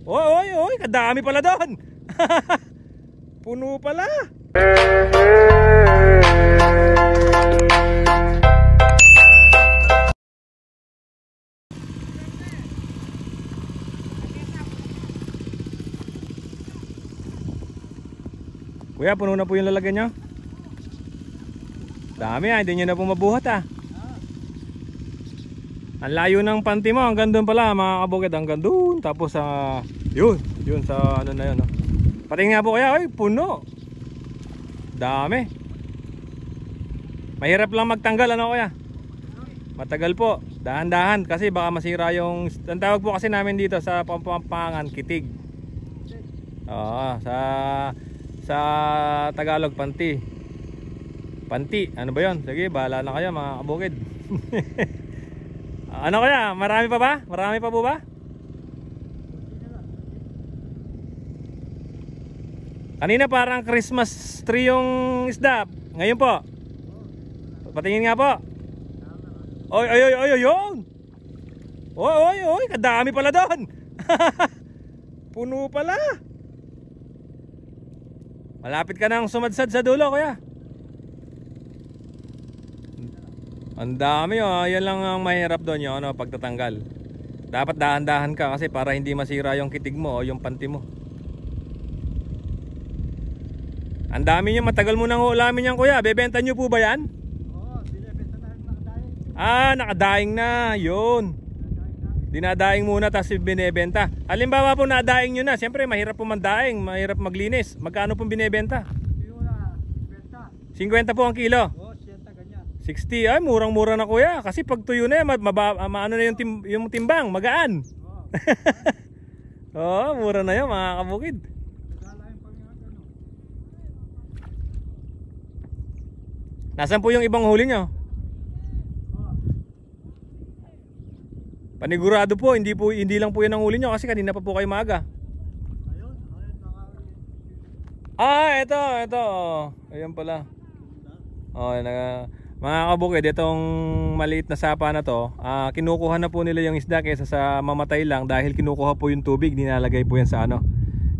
Oy, oy, oy, kadami pala doon. Puno pala. Kuya, puno na po yung lalagyan nyo. Dami hindi nyo na po mabuhat Ang layo ng panty mo, hanggang doon pala mga kabukid, hanggang doon. Tapos yun sa ano na yun Patingin nga po kuya, oy, puno. Dami. Mahirap lang magtanggal kuya. Matagal po, dahan-dahan kasi baka masira yung, ang tawag po kasi namin dito sa Pampangan, kitig. Sa Tagalog, panti. Ano ba yun? Sige, bahala na kayo mga kabukid. Ano kaya? Marami pa ba? Marami pa po ba? Kanina parang Christmas tree yung isda. Ngayon po. Patingin nga po. Oy, oy, oy, oy, yun. Oy, oy, oy, kadami pala doon. Puno pala. Malapit ka nang sumadsad sa dulo, kuya. Ang dami yan lang ang mahirap doon yung pagtatanggal. Dapat dahan-dahan ka kasi para hindi masira yung kitig mo o yung panty mo. Ang dami nyo, matagal mo nang ulamin yan kuya. Bebenta nyo po ba yan? Oo, binibenta na nakadaing. Nakadaing na, yun. Dinadaing muna tapos binebenta. Halimbawa po nadaing nyo na, siyempre mahirap po mandaing, mahirap maglinis. Magkano pong binebenta? 50 po ang kilo. Oo, 60 ganyan. 60, ay murang-mura na kuya. Kasi pag tuyo na yan, maano na yung timbang, magaan. Oo, mura na yan mga kabukid. Nasaan po yung ibang huli nyo? Panigurado po, hindi lang po yan ang huli nyo kasi kanina pa po kayo maaga. Ito. Ayan pala. Mga kabukid, itong maliit na sapa na to, kinukuha na po nila yung isda kaysa sa mamatay lang dahil kinukuha po yung tubig, nilalagay po yan sa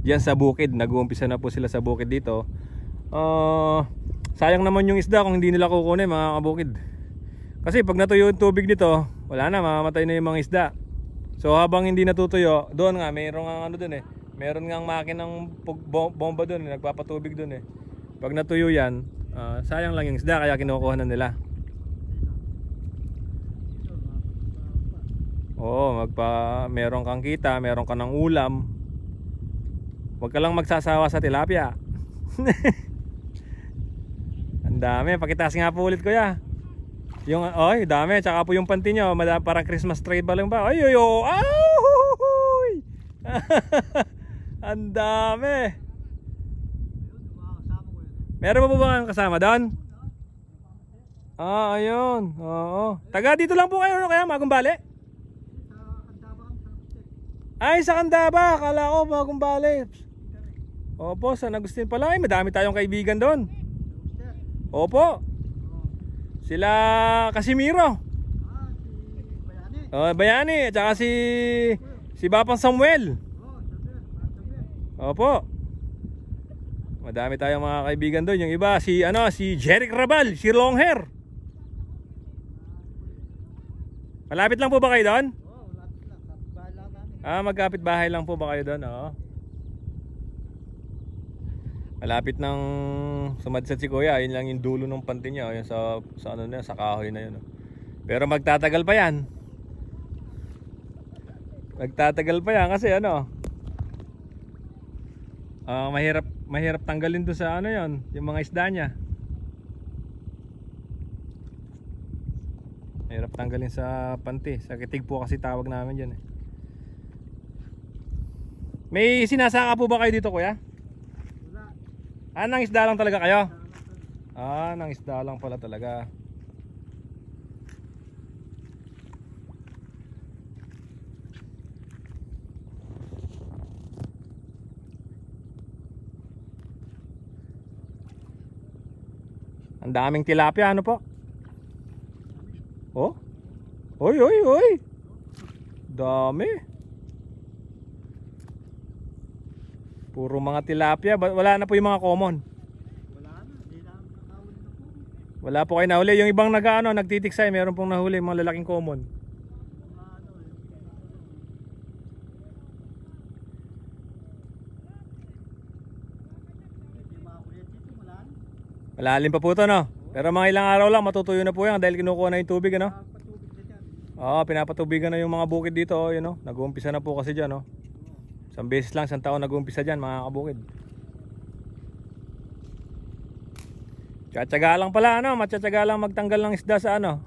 diyan sa bukid. Nag-uumpisa na po sila sa bukid dito. Sayang naman yung isda kung hindi nila kukunin mga kabukid. Kasi pag natuyo yung tubig nito, wala na, mamamatay na yung mga isda. So habang hindi natutuyo, doon nga mayroong doon meron ngang makinang bomba doon, nagpapatubig doon Pag natuyo yan, sayang lang yung isda kaya kinukuha na nila. Oo, meron kang kita, meron ka ng ulam. Huwag ka lang magsasawa sa tilapia. Ang dami, pakitaas nga po ulit kuya. Yung dami, tsaka po yung panty nyo, parang Christmas tree ba lang ba? Ay, ay, oh, ang dami. Meron pa po ba kang kasama doon? Ayun, oo. Taga dito lang po kayo, kaya Magumbali? Ay, sa Candaba, akala ko Magumbali. Opo, San Agustin pala, madami tayong kaibigan doon. Opo. Sila Casimiro. Bayani. At saka si Bapang Samuel. Opo. Madami tayong mga kaibigan doon. Yung iba si Jeric Rabal, si long hair. Malapit lang po ba kayo doon? Magkapit bahay lang po ba kayo doon? Oo. Malapit nang sumadsad si kuya, yun lang yung dulo ng panty niya, yun sa sa kahoy na yun. Pero magtatagal pa yan. Magtatagal pa yan kasi mahirap tanggalin doon sa yun, yung mga isda niya. Mahirap tanggalin sa panty, sa kitig po kasi tawag namin dyan May sinasaka po ba kayo dito kuya? Nang isda lang talaga kayo? Nang isda lang pala talaga. Ang daming tilapia, po? Oh? Oy. Dami. Puro mga tilapia. Wala na po yung mga common. Wala na, hindi na nakahuli na po. Wala po kayo nahuli. Yung ibang nagtitiksay, meron pong nahuli mga lalaking common. Mga ano, hindi makakulit dito, wala na. Malalim pa po ito, no? Pero mga ilang araw lang matutuyo na po yan dahil kinukuha na yung tubig, ano? Patubig na dyan. Oo, pinapatubigan na yung mga bukid dito, oh, yun, no? Nag-uumpisa na po kasi dyan, no? Isang beses lang, isang taon nag-uumpisa dyan, mga kabukid. Tsatsaga lang pala, ano? Matsatsaga lang magtanggal ng isda sa ano?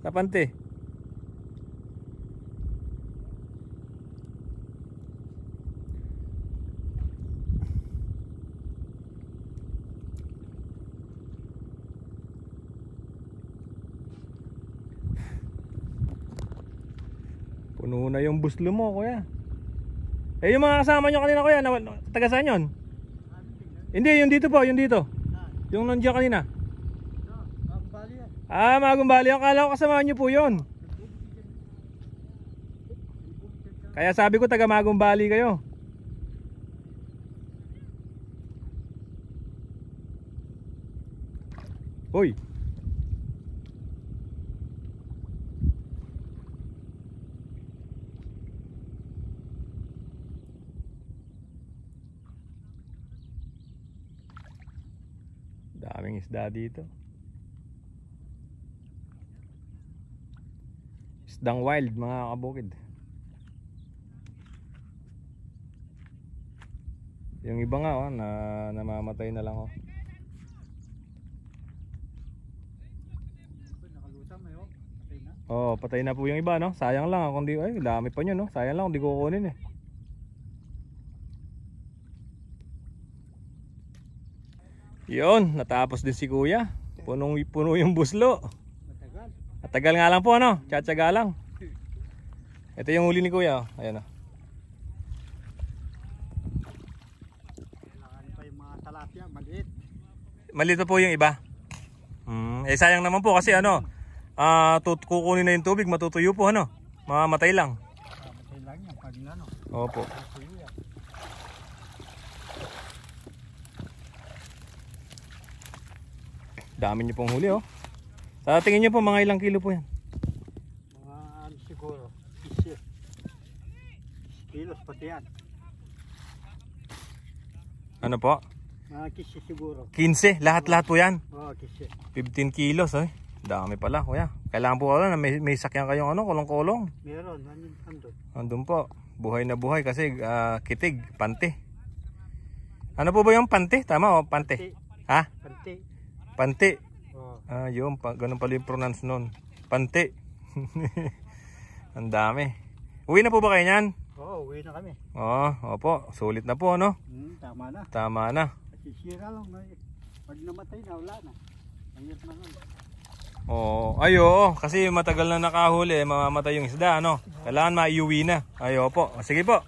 Sa panty. Puno na yung buslo mo, kuya. Eh, yung mga kasama nyo kanina, kuya, taga saan yun? Hindi, yung dito po, yung dito. Yung nandiyan kanina. Magumbali yan. Ah, Magumbali. Ang kala ko kasama nyo po yun. Kaya sabi ko taga Magumbali kayo. Hoy. Daming isda dito. Isdang wild, mga kabukid. Yung iba nga, oh, namamatay na lang, oh. Nakalutan mo yun. Patay na. Oh, patay na po yung iba, no? Sayang lang, kung di, ay, dami pa nyo, no? Sayang lang kung di kukunin, eh. Yun, natapos din si kuya. Puno yung buslo. Matagal. Matagal nga lang po, ano? Tsatsaga lang. Ito yung huli ni kuya, oh. Ayan, oh. Kailangan pa yung mga talapia, maliit. Malito po yung iba. Eh sayang naman po kasi ano, kukunin na yung tubig, matutuyo po, ano? Mamamatay lang. Patay lang yan pag ano. Opo. Matuyo yan. Dami niyo pong huli, oh. Sa tingin niyo po mga ilang kilo po yan? Mga ano siguro, 10 kilos pati yan. Ano po? Mga 15 siguro. 15, lahat po yan. Oo, 15. 15 kilos, eh. Dami pala, kuya. Kailangan po na may sakyan kayong ano, kolong-kolong. Meron, andun. Andun po. Buhay na buhay kasi kitig, pante. Ano po ba yung pante? Tama, oh, pante. Ha? Panti. Pante. Oo. Yun, ganun pala yung pronounce nun. Pante. Ang dami. Uwi na po ba kayo niyan? Oo, uwi na kami. Oo, opo. Sulit na po, ano? Tama na. Tama na. Sisira lang. Pag namatay na, wala na. Ayot na nun. Oo. Ayo, kasi matagal na nakahuli, mamamatay yung isda, ano? Kailangan maiuwi na. Ayo po. Sige po.